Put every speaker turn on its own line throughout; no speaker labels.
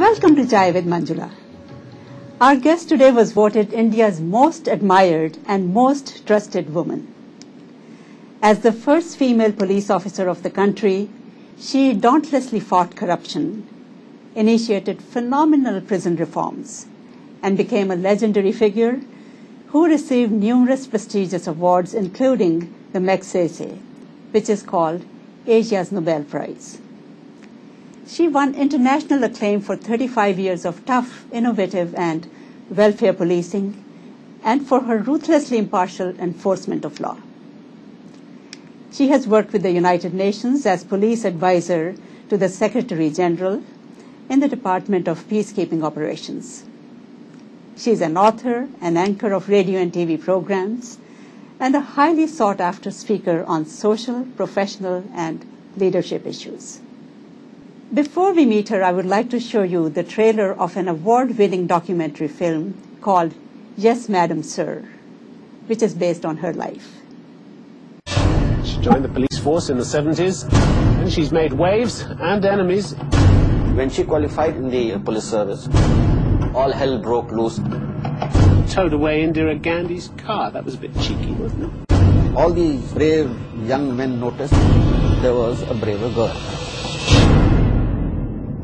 Welcome to Chai with Manjula. Our guest today was voted India's most admired and most trusted woman. As the first female police officer of the country, she dauntlessly fought corruption, initiated phenomenal prison reforms, and became a legendary figure who received numerous prestigious awards, including the Magsaysay, which is called Asia's Nobel Prize. She won international acclaim for 35 years of tough, innovative, and welfare policing, and for her ruthlessly impartial enforcement of law. She has worked with the United Nations as police advisor to the Secretary General in the Department of Peacekeeping Operations. She is an author, an anchor of radio and TV programs, and a highly sought-after speaker on social, professional, and leadership issues. Before we meet her, I would like to show you the trailer of an award-winning documentary film called Yes, Madam, Sir, which is based on her life.
She joined the police force in the 70s, and she's made waves and enemies.
When she qualified in the police service, all hell broke loose.
Towed away Indira Gandhi's car. That was a bit cheeky, wasn't it?
All these brave young men noticed there was a braver girl.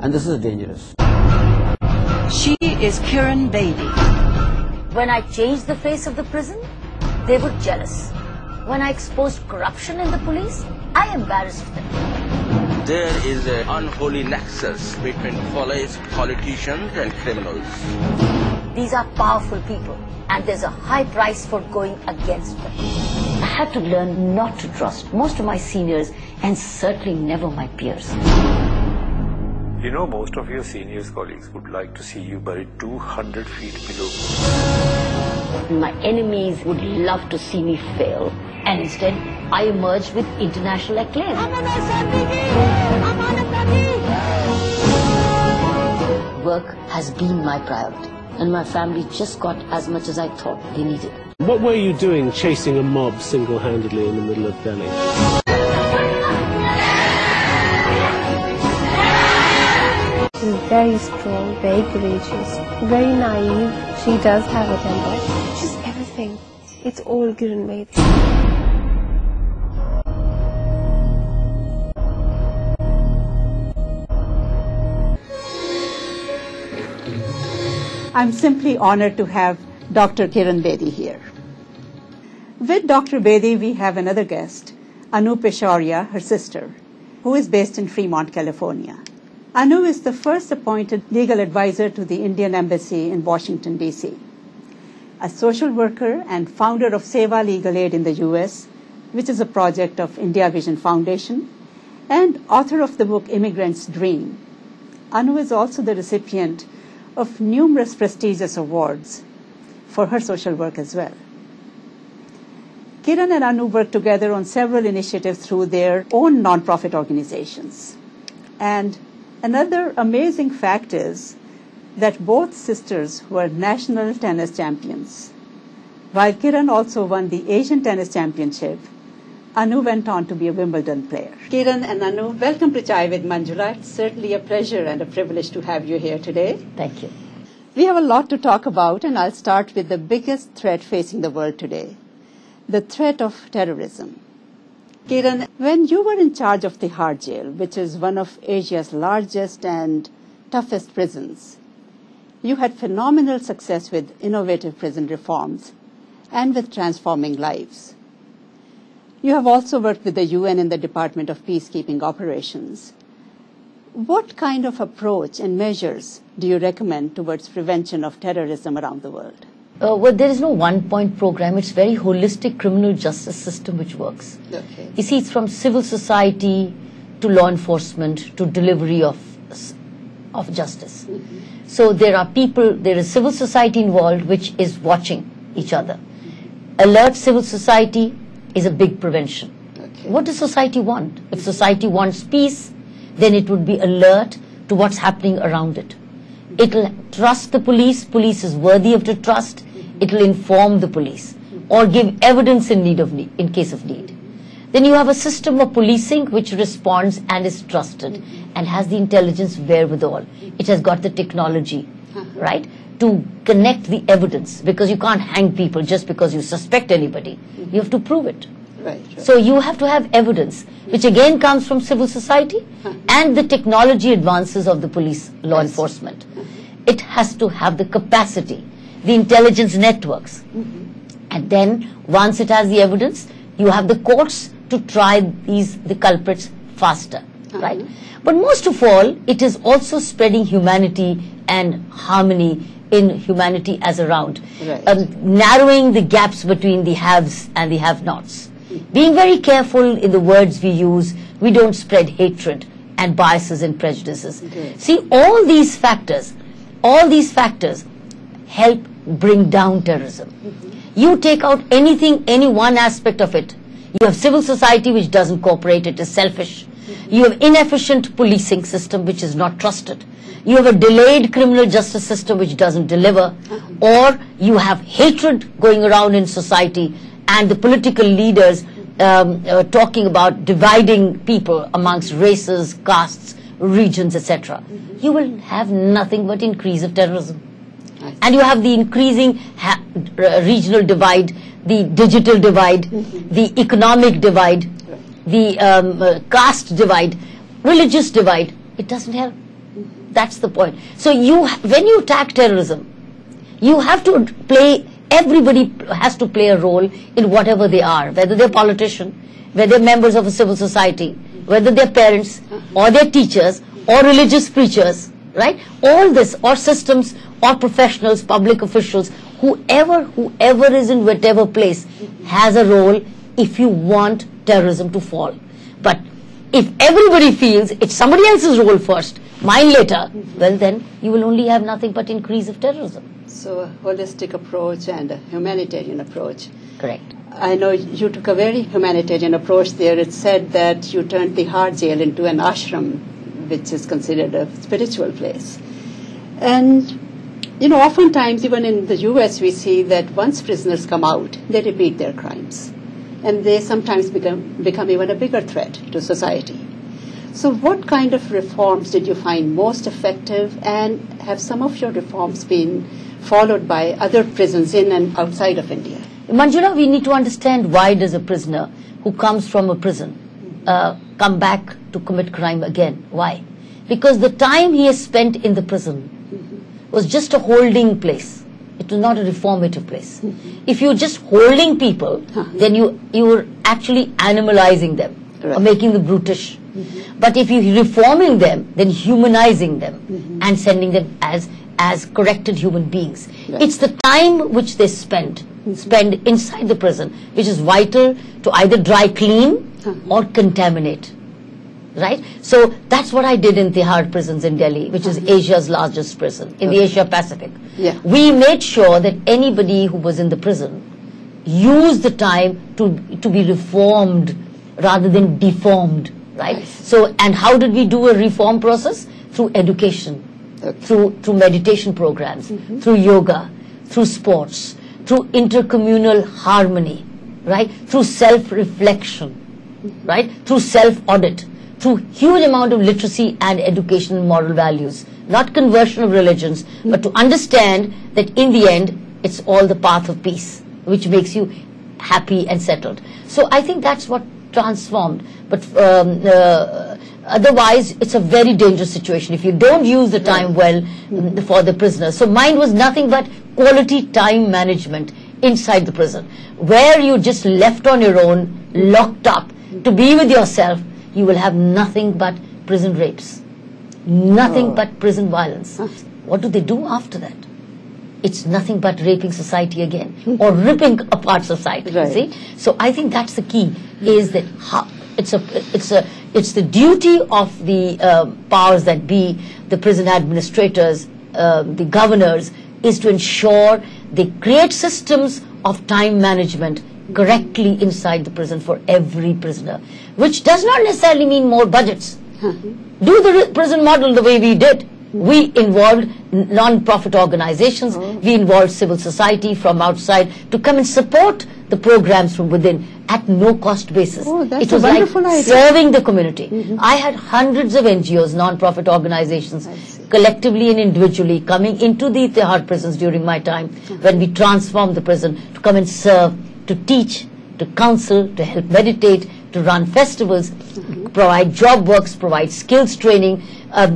And this is dangerous.
She is KiranBedi.
When I changed the face of the prison, they were jealous. When I exposed corruption in the police, I embarrassed them.
There is an unholy nexus between police, politicians and criminals.
These are powerful people, and there's a high price for going against them. I had to learn not to trust most of my seniors, and certainly never my peers.
You know, most of your seniors colleagues would like to see you buried 200 feet below.
My enemies would love to see me fail, and instead I emerged with international acclaim. Work has been my priority, and my family just got as much as I thought they needed.
What were you doing chasing a mob single-handedly in the middle of Delhi?
She's very strong, very courageous, very naive. She does have a temper. She's everything. It's all KiranBedi.
I'm simply honored to have Dr. KiranBedi here. With Dr. Bedi, we have another guest, Anu Pesharia, her sister, who is based in Fremont, California. Anu is the first appointed legal advisor to the Indian Embassy in Washington, D.C., a social worker and founder of Seva Legal Aid in the U.S., which is a project of India Vision Foundation, and author of the book Immigrant's Dream. Anu is also the recipient of numerous prestigious awards for her social work as well. Kiran and Anu work together on several initiatives through their own nonprofit organizations. And another amazing fact is that both sisters were national tennis champions. While Kiran also won the Asian Tennis Championship, Anu went on to be a Wimbledon player. Kiran and Anu, welcome to Chai with Manjula. It's certainly a pleasure and a privilege to have you here today.
Thank you.
We have a lot to talk about, and I'll start with the biggest threat facing the world today, the threat of terrorism. Kiran, when you were in charge of the Har Jail, which is one of Asia's largest and toughest prisons, you had phenomenal success with innovative prison reforms and with transforming lives. You have also worked with the UN in the Department of Peacekeeping Operations. What kind of approach and measures do you recommend towards prevention of terrorism around the world?
Well, there is no one-point program. It's a very holistic criminal justice system which works.
Okay.
You see, it's from civil society to law enforcement to delivery of justice. Mm-hmm. So there is civil society involved which is watching each other. Alert civil society is a big prevention.
Okay.
What does society want? If society wants peace, then it would be alert to what's happening around it. It'll trust the police. Police is worthy of the trust. It'll inform the police or give evidence in case of need. then you have a system of policing which responds and is trusted and has the intelligence wherewithal. It has got the technology, right, to connect the evidence, because you can't hang people just because you suspect anybody. You have to prove it.
Right.
So you have to have evidence, which again comes from civil society and the technology advances of the police law enforcement. It has to have the capacity, the intelligence networks. And then once it has the evidence, you have the courts to try the culprits faster, right? But most of all, it is also spreading humanity and harmony in humanity as around, narrowing the gaps between the haves and the have-nots. Being very careful in the words we use, we don't spread hatred and biases and prejudices. See, all these factors help bring down terrorism. You take out anything, any one aspect of it, you have civil society which doesn't cooperate, it is selfish. You have inefficient policing system which is not trusted. You have a delayed criminal justice system which doesn't deliver. Or you have hatred going around in society and the political leaders talking about dividing people amongst races, castes, regions, etc. You will have nothing but increase of terrorism. And you have the increasing regional divide, the digital divide, the economic divide, the caste divide, religious divide. It doesn't help. That's the point. So when you attack terrorism, you have to play, everybody has to play a role in whatever they are, whether they're politicians, whether they're members of a civil society, whether they're parents or they're teachers or religious preachers, right? All this, or systems or professionals, public officials, whoever is in whatever place has a role if you want terrorism to fall. But if everybody feels it's somebody else's role first, mine later, well then you will only have nothing but increase of terrorism.
So a holistic approach and a humanitarian approach.
Correct.
I know you took a very humanitarian approach there. It's said that you turned the hard jail into an ashram, which is considered a spiritual place. And, you know, oftentimes even in the US we see that once prisoners come out, they repeat their crimes. And they sometimes become even a bigger threat to society. So what kind of reforms did you find most effective, and have some of your reforms been followed by other prisons in and outside of India?
Manjula, we need to understand, why does a prisoner who comes from a prison come back to commit crime again? Why? Because the time he has spent in the prison was just a holding place. It was not a reformative place. If you're just holding people, then you're actually animalizing them or making them brutish. But if you're reforming them, then humanizing them and sending them as corrected human beings. It's the time which they spend inside the prison which is vital to either dry clean or contaminate. Right? So that's what I did in Tihar prisons in Delhi, which is Asia's largest prison, in the Asia Pacific. We made sure that anybody who was in the prison used the time to be reformed rather than deformed. Right? So, and how did we do a reform process? Through education, through meditation programs, through yoga, through sports, through intercommunal harmony, right? Through self-reflection, right? Through self-audit, through huge amount of literacy and education and moral values, not conversion of religions, but to understand that in the end, it's all the path of peace, which makes you happy and settled. So I think that's what transformed. But otherwise, it's a very dangerous situation if you don't use the time well for the prisoners. So mine was nothing but quality time management inside the prison, where you just left on your own, locked up, to be with yourself. You will have nothing but prison rapes, nothing but prison violence. What do they do after that? It's nothing but raping society again, or ripping apart society. See? So I think that's the key, is that it's the duty of the powers that be, the prison administrators, the governors, is to ensure they create systems of time management correctly inside the prison for every prisoner, which does not necessarily mean more budgets. Do the prison model the way we did. We involved non-profit organizations, we involved civil society from outside to come and support the programs from within at no cost basis.
Oh, that's
it was
a wonderful
like
idea.
serving the community. I had hundreds of NGOs, non-profit organizations, collectively and individually coming into the Tihar prisons during my time when we transformed the prison to come and serve, to teach, to counsel, to help meditate, to run festivals, provide job works, provide skills training.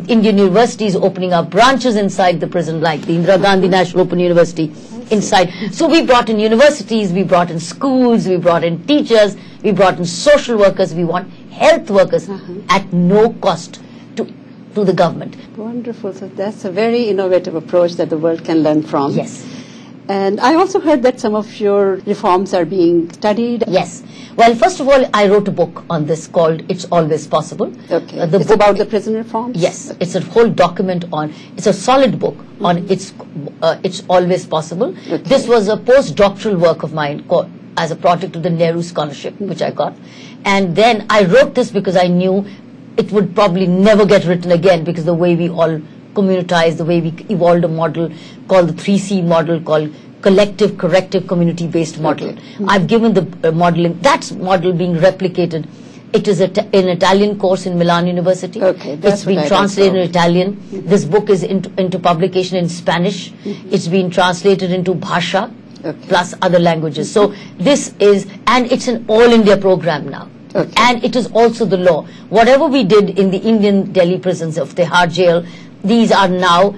Indian universities opening up branches inside the prison, like the Indira Gandhi National Open University inside. So we brought in universities, we brought in schools, we brought in teachers, we brought in social workers, we want health workers at no cost to the government.
Wonderful. So that's a very innovative approach that the world can learn from.
Yes.
And I also heard that some of your reforms are being studied.
Yes. Well, first of all, I wrote a book on this called It's Always Possible.
Okay. It's about the prison reforms?
Yes. It's a whole document on, it's a solid book on It's Always Possible.
Okay.
This was a postdoctoral work of mine as a project of the Nehru Scholarship, which I got. And then I wrote this because I knew it would probably never get written again, because the way we all communitize, the way we evolved a model called the 3C model, called collective, corrective, community-based model. I've given the modeling, that model being replicated. It is an Italian course in Milan University.
Okay,
it's been translated in Italian. This book is into publication in Spanish. It's been translated into Bhasha, plus other languages. So this is, and it's an all-India program now.
Okay.
And it is also the law. Whatever we did in the Indian Delhi prisons of Tihar jail, these are now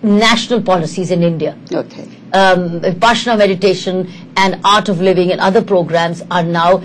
national policies in India.
Okay.
Vipassana meditation and art of living and other programs are now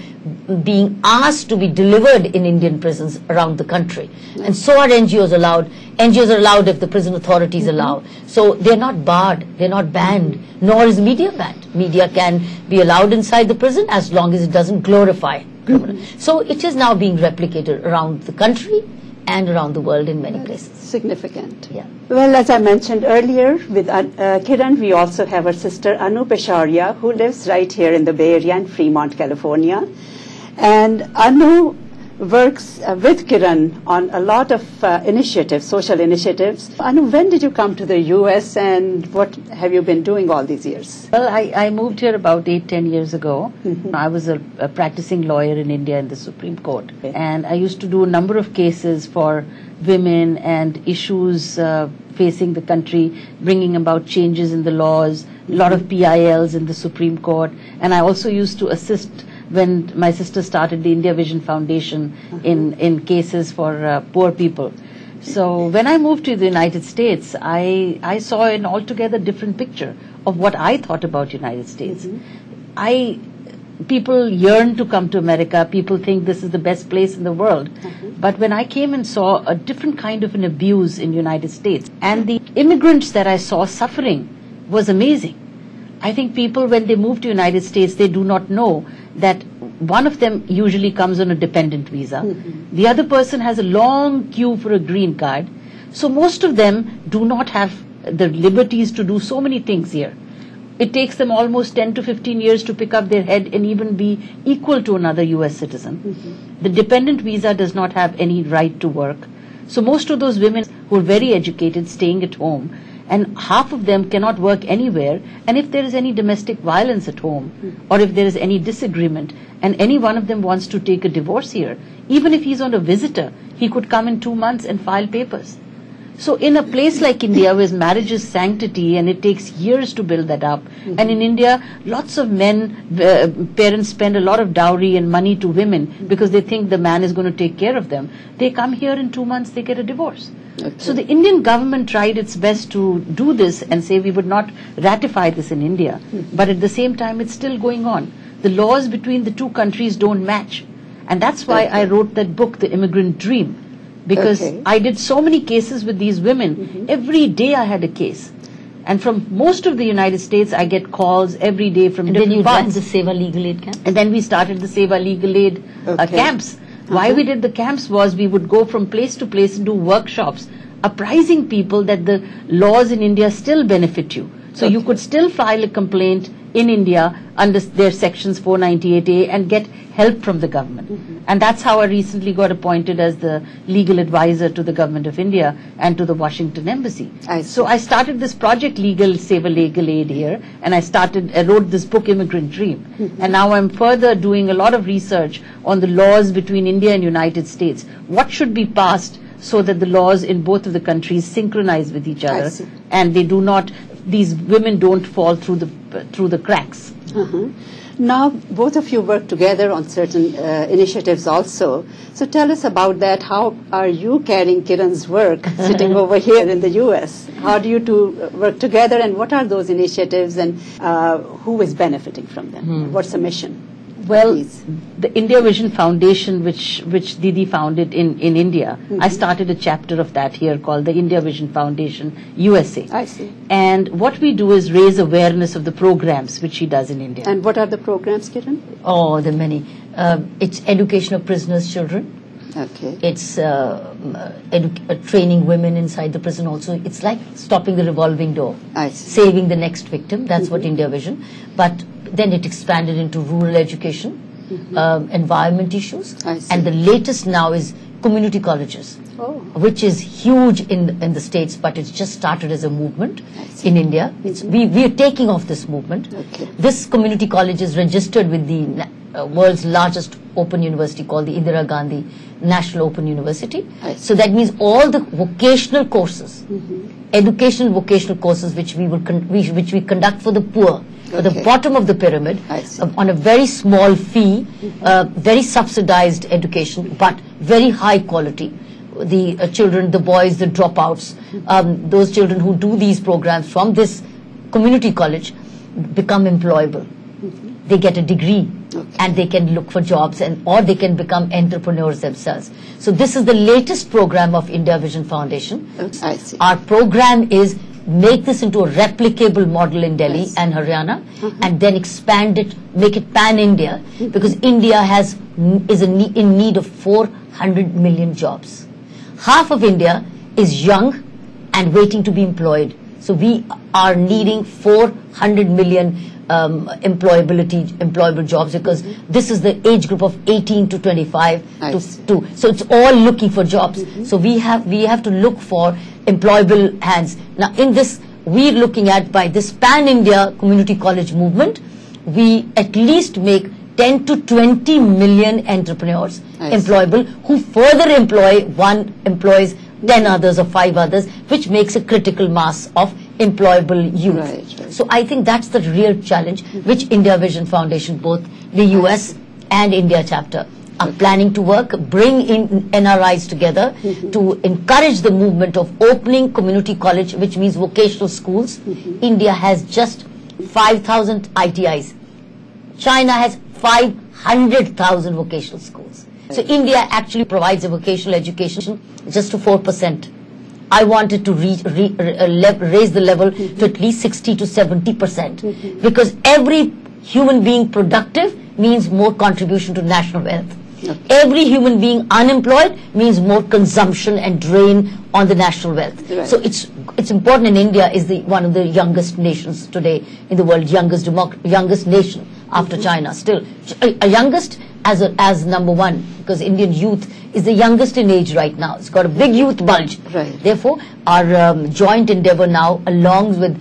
being asked to be delivered in Indian prisons around the country. And so are NGOs allowed. NGOs are allowed if the prison authorities allow. So they're not barred, they're not banned, nor is media banned. Media can be allowed inside the prison as long as it doesn't glorify criminals. So it is now being replicated around the country and around the world in many places.
Significant.
Yeah.
Well, as I mentioned earlier, with Kiran, we also have our sister Anu Peshauria, who lives right here in the Bay Area in Fremont, California. And Anu works with Kiran on a lot of initiatives, social initiatives. Anu, when did you come to the U.S. and what have you been doing all these years?
Well, I moved here about 8-10 years ago. I was a practicing lawyer in India in the Supreme Court. And I used to do a number of cases for women and issues facing the country, bringing about changes in the laws, a lot of PILs in the Supreme Court. And I also used to assist when my sister started the India Vision Foundation in cases for poor people. So when I moved to the United States, I saw an altogether different picture of what I thought about United States. People yearn to come to America. People think this is the best place in the world. But when I came and saw a different kind of an abuse in the United States, and the immigrants that I saw suffering was amazing. I think people, when they move to the United States, they do not know that one of them usually comes on a dependent visa. The other person has a long queue for a green card. So most of them do not have the liberties to do so many things here. It takes them almost 10 to 15 years to pick up their head and even be equal to another US citizen. The dependent visa does not have any right to work. So most of those women who are very educated staying at home, and half of them cannot work anywhere, and if there is any domestic violence at home, or if there is any disagreement, and any one of them wants to take a divorce here, even if he's on a visitor, he could come in 2 months and file papers. So in a place like India, where marriage is sanctity and it takes years to build that up, and in India, lots of parents spend a lot of dowry and money to women because they think the man is going to take care of them. They come here in 2 months, they get a divorce. So the Indian government tried its best to do this and say we would not ratify this in India, but at the same time it's still going on. The laws between the two countries don't match, and that's why I wrote that book, The Immigrant Dream, because I did so many cases with these women. Every day I had a case, and from most of the United States I get calls every day from different parts.
And then you ran the Seva Legal Aid camp?
And then we started the Seva Legal Aid camps. Why we did the camps was we would go from place to place and do workshops, apprising people that the laws in India still benefit you. So you could still file a complaint in India under their sections 498A and get help from the government. And that's how I recently got appointed as the legal advisor to the government of India and to the Washington embassy. So I started this project Save a Legal Aid here, and I wrote this book Immigrant Dream. And now I'm further doing a lot of research on the laws between India and United States. What should be passed so that the laws in both of the countries synchronize with each other and they do not, these women don't fall through the cracks.
Now, both of you work together on certain initiatives also. So tell us about that. How are you carrying Kiran's work sitting over here in the U.S.? How do you two work together, and what are those initiatives, and who is benefiting from them? What's the mission?
Well, the India Vision Foundation, which Didi founded in India, I started a chapter of that here called the India Vision Foundation USA.
I see.
And what we do is raise awareness of the programs which she does in India.
And what are the programs, Kiran?
Oh, there are many. It's education of prisoners' children.
Okay.
It's training women inside the prison also. It's like stopping the revolving door.
I see.
Saving the next victim. That's what India Vision. But then it expanded into rural education, environment issues. And the latest now is community colleges, which is huge in the States, but it's just started as a movement in India. We are taking off this movement. This community college is registered with the world's largest open university called the Indira Gandhi National Open University. So that means all the vocational courses, educational vocational courses which we conduct for the poor, at the bottom of the pyramid, on a very small fee, very subsidized education, but very high quality. The children, the boys, the dropouts, those children who do these programs from this community college become employable. They get a degree and they can look for jobs, or they can become entrepreneurs themselves. So this is the latest program of India Vision Foundation.
I see.
Our program is make this into a replicable model in Delhi and Haryana, and then expand it, make it pan-India, because India is in need of 400 million jobs. Half of India is young and waiting to be employed. So we are needing 400 million employable jobs, because this is the age group of 18 to 25 so it's all looking for jobs. So we have to look for employable hands. Now in this, we're looking at, by this pan-India community college movement, we at least make 10 to 20 million entrepreneurs employable, who further employs 10 others or 5 others, which makes a critical mass of employable youth. So I think that's the real challenge which India Vision Foundation, both the US and India chapter, are planning to work, bring in NRIs together to encourage the movement of opening community college, which means vocational schools. India has just 5,000 ITIs. China has 500,000 vocational schools. So India actually provides a vocational education just to 4%. I wanted to raise the level to at least 60 to 70%, because every human being productive means more contribution to national wealth. Every human being unemployed means more consumption and drain on the national wealth. So it's important. In India is one of the youngest nations today in the world, youngest nation after China. Still, youngest as number one, because Indian youth is the youngest in age right now. It's got a big youth bulge. Therefore, our joint endeavor now, along with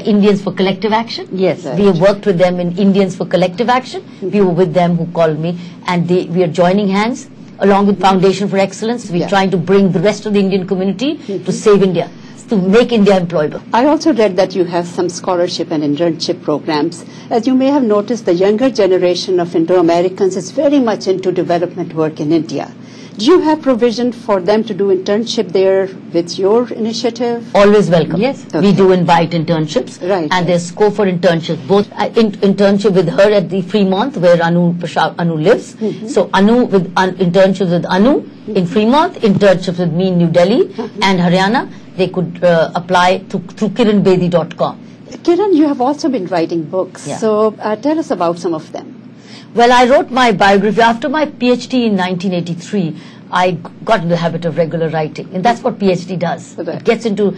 Indians for Collective Action. We have worked with them in Indians for Collective Action. We were with them, who called me, and we are joining hands along with Foundation for Excellence. We're trying to bring the rest of the Indian community to save India, to make India employable.
I also read that you have some scholarship and internship programs. As you may have noticed, the younger generation of Indo-Americans is very much into development work in India. Do you have provision for them to do internship there with your initiative?
Always welcome. Yes. We do invite internships. And there's scope for internships, both internship with her at the Fremont, where Anu lives. So Anu with internships with Anu in Fremont, internships with me in New Delhi and Haryana. They could apply through KiranBedi.com.
Kiran, you have also been writing books. So tell us about some of them.
Well, I wrote my biography after my PhD in 1983. I got in the habit of regular writing, and that's what PhD does. It gets into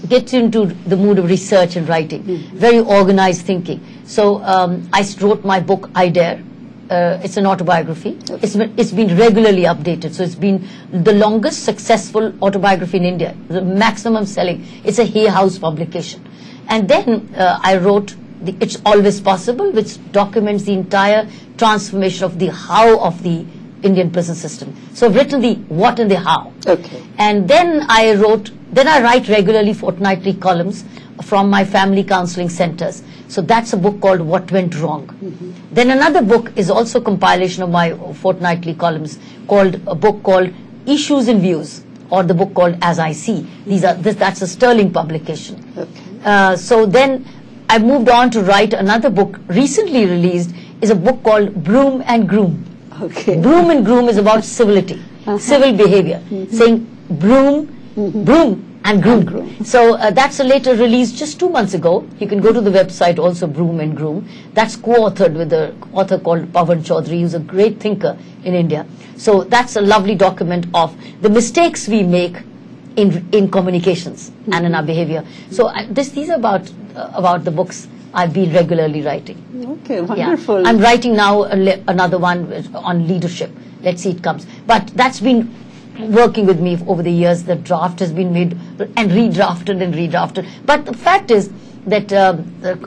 get into the mood of research and writing, very organized thinking. So I wrote my book, I Dare. It's an autobiography. It's been regularly updated. So it's been the longest successful autobiography in India, the maximum selling. It's a Hay House publication. And then I wrote It's Always Possible, which documents the entire transformation of the how of the Indian prison system. So I've written the what and the how.
Okay.
And then I write regularly fortnightly columns from my family counseling centers. So that's a book called What Went Wrong. Then another book is also a compilation of my fortnightly columns, a book called Issues and Views, or the book called As I See. That's a sterling publication.
Okay.
So then I moved on to write another book, recently released, is a book called Broom and Groom.
Okay.
Broom and Groom is about civility, civil behavior, saying broom, broom and groom. So that's a later release just 2 months ago. You can go to the website also, Broom and Groom. That's co-authored with the author called Pawan Chaudhary, who's a great thinker in India. So that's a lovely document of the mistakes we make in communications and in our behavior. So these are about the books I've been regularly writing.
Okay, wonderful.
Yeah. I'm writing now another one on leadership. Let's see it comes. But that's been working with me over the years. The draft has been made and redrafted. But the fact is that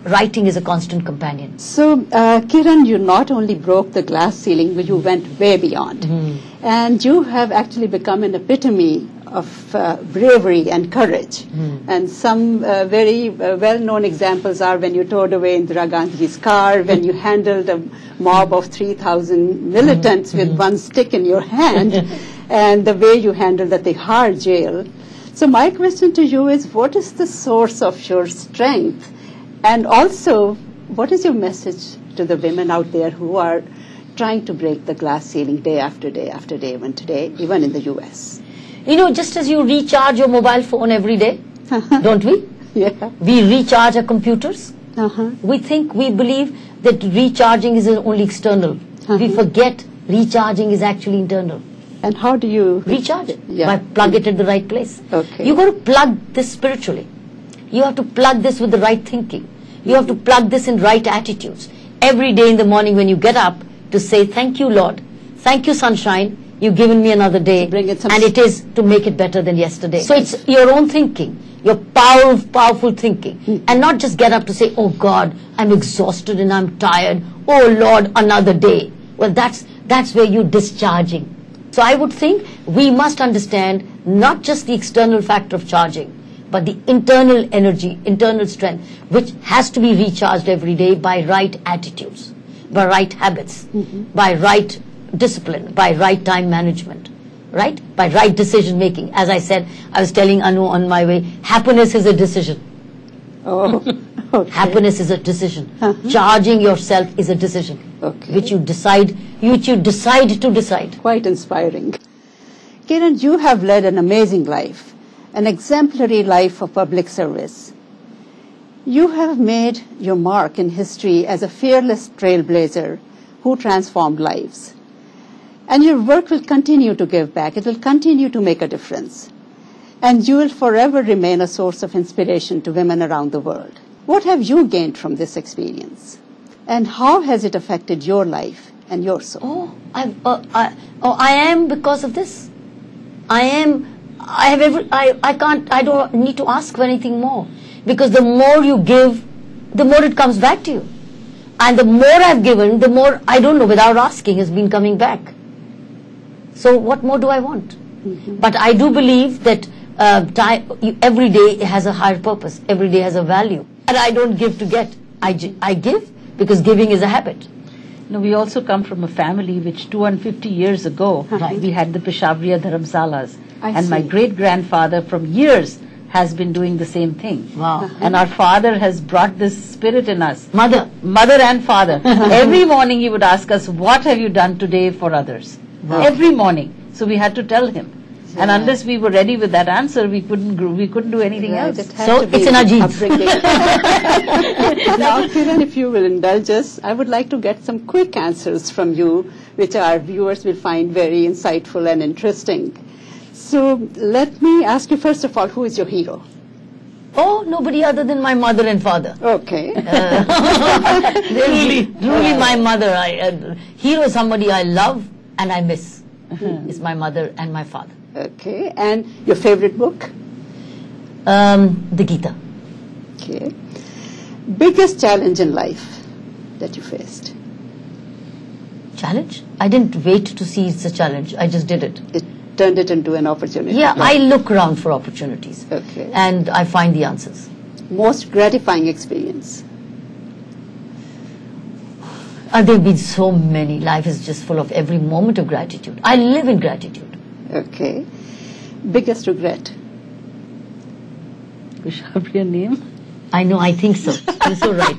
writing is a constant companion.
So, Kiran, you not only broke the glass ceiling, but you went way beyond. And you have actually become an epitome of bravery and courage. And some very well-known examples are when you towed away Indira Gandhi's car, when you handled a mob of 3,000 militants with one stick in your hand, and the way you handled the Tihar jail. So my question to you is, what is the source of your strength? And also, what is your message to the women out there who are trying to break the glass ceiling day after day after day, even today, even in the US?
You know, just as you recharge your mobile phone every day, don't we?
Yeah.
We recharge our computers. We believe that recharging is only external. We forget recharging is actually internal.
And how do you
recharge it?
Yeah.
By plug it in the right place.
Okay.
You got to plug this spiritually. You have to plug this with the right thinking. You have to plug this in right attitudes. Every day in the morning when you get up, to say, thank you, Lord. Thank you, sunshine. You've given me another day. And it is to make it better than yesterday. So it's your own thinking, your powerful thinking. And not just get up to say, oh God, I'm exhausted and I'm tired. Oh Lord, another day. Well, that's where you're discharging. So I would think we must understand not just the external factor of charging, but the internal energy, internal strength, which has to be recharged every day by right attitudes, by right habits, by right discipline, by right time management, right? By right decision making. As I said, I was telling Anu on my way, happiness is a decision.
Oh, okay.
Happiness is a decision. Charging yourself is a decision, which you decide to decide.
Quite inspiring. Kiran, you have led an amazing life, an exemplary life of public service. You have made your mark in history as a fearless trailblazer who transformed lives. And your work will continue to give back. It will continue to make a difference. And you will forever remain a source of inspiration to women around the world. What have you gained from this experience? And how has it affected your life and your soul?
I am because of this. I don't need to ask for anything more. Because the more you give, the more it comes back to you. And the more I've given, the more, I don't know, without asking, has been coming back. So what more do I want? But I do believe that every day has a higher purpose. Every day has a value. And I don't give to get. I give because giving is a habit.
No, we also come from a family which 250 years ago, we had the Peshawariya Dharamsalas. And my great-grandfather from years has been doing the same thing.
Wow.
And our father has brought this spirit in us.
Mother
and father. Every morning he would ask us, what have you done today for others? Wow. Every morning. So we had to tell him. Yeah. And unless we were ready with that answer, we couldn't do anything else.
So it's in our genes.
Now, Kiran, if you will indulge us, I would like to get some quick answers from you, which our viewers will find very insightful and interesting. So let me ask you, first of all, who is your hero?
Oh, nobody other than my mother and father.
Okay.
Truly my mother. Hero is somebody I love and I miss. Is my mother and my father.
Okay. And your favorite book?
The Gita.
Okay. Biggest challenge in life that you faced?
Challenge? I didn't wait to see it's a challenge. I just did it.
It turned it into an opportunity.
Yeah, I look around for opportunities.
Okay.
And I find the answers.
Most gratifying experience?
There have been so many. Life is just full of every moment of gratitude. I live in gratitude.
Okay. Biggest regret?
Peshabriya name?
I know, I think so. You're so right.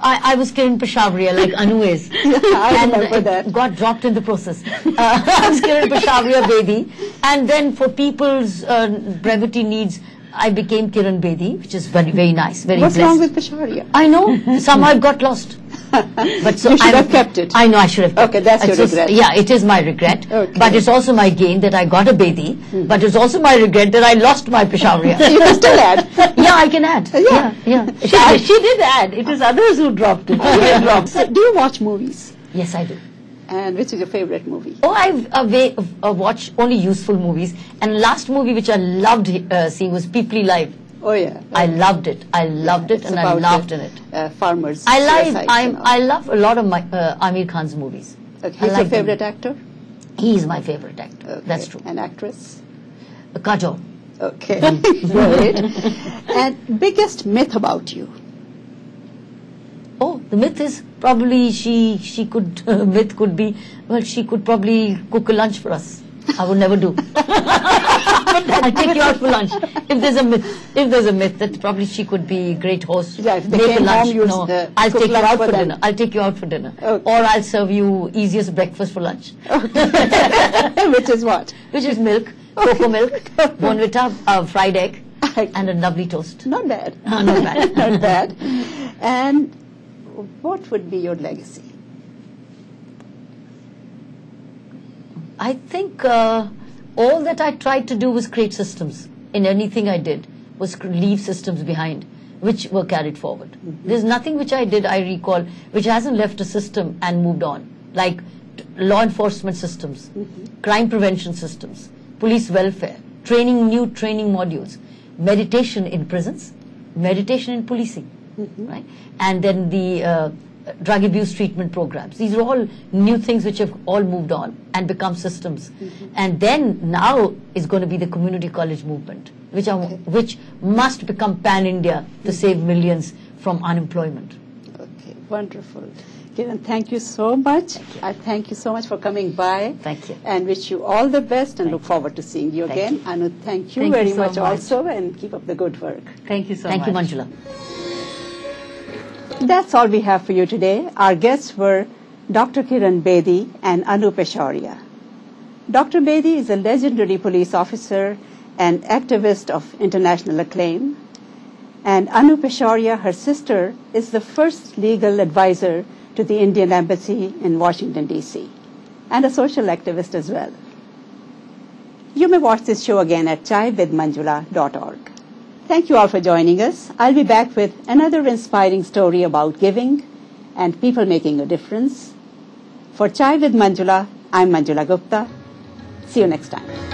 I was Kiran Peshabriya, like Anu is.
I remember that.
Got dropped in the process. I was Kiran Peshabriya Bedi. And then for people's brevity needs, I became KiranBedi, which is very, very nice, very
What's
blessed.
wrong with Peshabriya?
I know. Somehow it got lost. But so
you should have kept it.
I know, I should have kept it.
Okay, that's your regret.
Yeah, it is my regret.
Okay.
But it's also my gain that I got a Bedi. But it's also my regret that I lost my Peshabriya.
You can still add.
Yeah, I can add. Yeah.
She did add. It is others who dropped it.
So, do you watch movies?
Yes, I do.
And which is your favorite movie?
Oh, I watch only useful movies. And last movie which I loved seeing was People Live.
Oh yeah.
I loved it. I loved it, and I laughed in it.
Farmers.
I love a lot of my Amir Khan's movies.
Okay. Who's your favorite actor?
He is my favorite actor.
Okay.
That's true.
An actress?
Kajol.
Okay. Great. And biggest myth about you?
Oh, the myth is probably she could, myth could be, well, she could probably cook a lunch for us. I would never do. I'll take you out for lunch. If there's a myth that probably she could be a great host,
yeah, if they
make
came
a lunch.
home,
I'll take you out for
them.
dinner. I'll take you out for dinner.
Okay.
Or I'll serve you easiest breakfast for lunch.
Which is what?
Which is milk, cocoa milk, bonvita, fried egg, and a lovely toast.
Not bad.
Not bad.
Not bad. And what would be your legacy?
I think all that I tried to do was create systems. In anything I did was leave systems behind which were carried forward. There's nothing which I did, I recall, which hasn't left a system and moved on. Like law enforcement systems, crime prevention systems, police welfare, new training modules, meditation in prisons, meditation in policing, right? And then the drug abuse treatment programs. These are all new things which have all moved on and become systems. And then now is going to be the community college movement, which must become pan-India to save millions from unemployment.
Okay, wonderful. Kiran, thank you so much. I thank you so much for coming by.
Thank you.
And wish you all the best and look forward to seeing you again. Anu, thank you very much also, and keep up the good work.
Thank you so much.
Thank you, Manjula.
That's all we have for you today. Our guests were Dr. KiranBedi and Anu Peshabriya. Dr. Bedi is a legendary police officer and activist of international acclaim. And Anu Peshabriya, her sister, is the first legal advisor to the Indian Embassy in Washington, D.C., and a social activist as well. You may watch this show again at chaivithmanjula.org. Thank you all for joining us. I'll be back with another inspiring story about giving and people making a difference. For Chai with Manjula, I'm Manjula Gupta. See you next time.